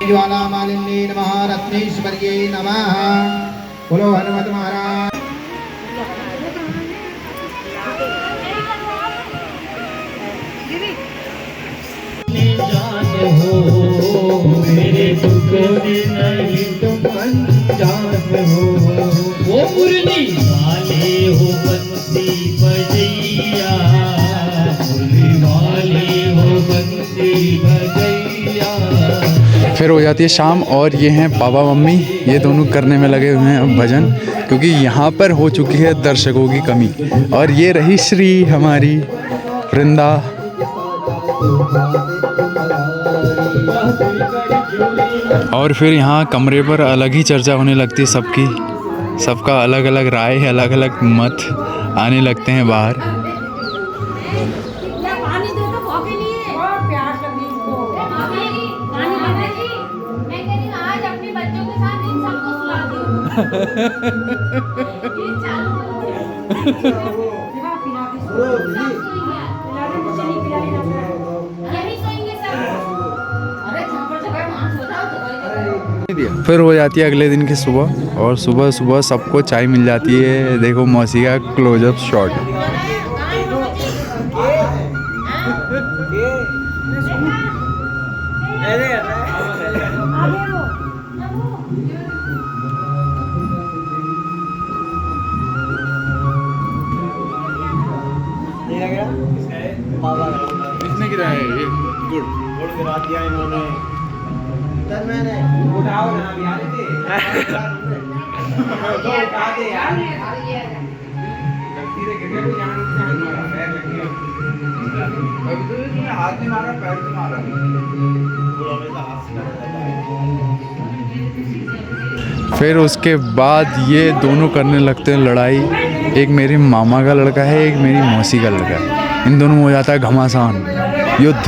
ज्वाला मालिनी नमः, रत्नेश्वर्यै नमः, बोलो हनुमत महाराज। मेरे दुख नहीं तुम अनजान हो, वो मुरली वाले हो बंसी बजैया, मुरली वाले हो बंसी बजैया। फिर हो जाती है शाम, और ये हैं पापा मम्मी, ये दोनों करने में लगे हुए हैं भजन, क्योंकि यहाँ पर हो चुकी है दर्शकों की कमी। और ये रही श्री हमारी वृंदा। और फिर यहाँ कमरे पर अलग ही चर्चा होने लगती है सबकी, सबका अलग अलग राय है, अलग अलग मत आने लगते हैं बाहर। फिर हो जाती है अगले दिन की सुबह, और सुबह सुबह सबको चाय मिल जाती है। देखो मौसी का क्लोजअप शॉट। किसने गिराया है ये? गुड़ गिरा दिया इन्होंने। मैंने उठाओ ना, अभी आ रहे थे तो उठा दे यार। गलती से गिर गया, जान मारा, पैर लग गया। अभी तो इसने हाथ में मारा, पैर से मारा, पूरा में हाथ से मारा। फिर उसके बाद ये दोनों करने लगते हैं लड़ाई। एक मेरे मामा का लड़का है, एक मेरी मौसी का लड़का है। इन दोनों में हो जाता है घमासान, युद्ध।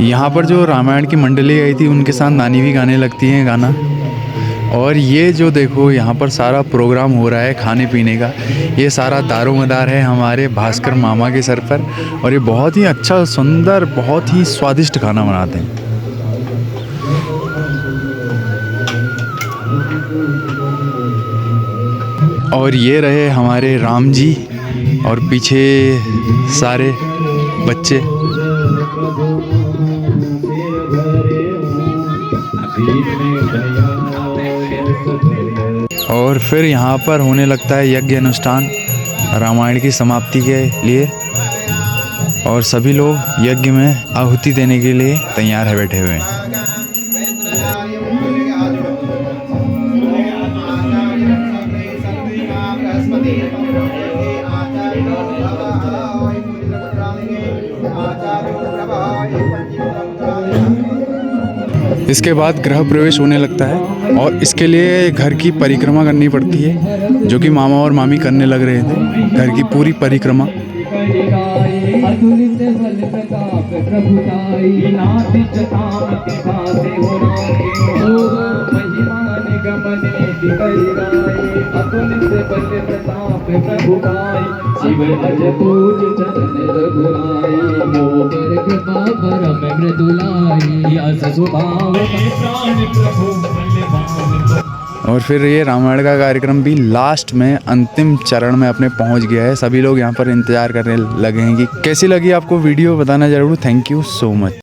यहाँ पर जो रामायण की मंडली आई थी उनके साथ नानी भी गाने लगती हैं गाना। और ये जो देखो यहाँ पर सारा प्रोग्राम हो रहा है खाने पीने का, ये सारा दारोमदार है हमारे भास्कर मामा के सर पर। और ये बहुत ही अच्छा सुंदर बहुत ही स्वादिष्ट खाना बनाते हैं। और ये रहे हमारे राम जी और पीछे सारे बच्चे। और फिर यहाँ पर होने लगता है यज्ञ अनुष्ठान रामायण की समाप्ति के लिए। और सभी लोग यज्ञ में आहुति देने के लिए तैयार है बैठे हुए हैं। इसके बाद गृह प्रवेश होने लगता है और इसके लिए घर की परिक्रमा करनी पड़ती है, जो कि मामा और मामी करने लग रहे थे घर की पूरी परिक्रमा। और फिर ये रामायण का कार्यक्रम भी लास्ट में अंतिम चरण में अपने पहुंच गया है। सभी लोग यहाँ पर इंतज़ार करने लगे हैं कि कैसी लगी आपको वीडियो, बताना ज़रूर। Thank you so much.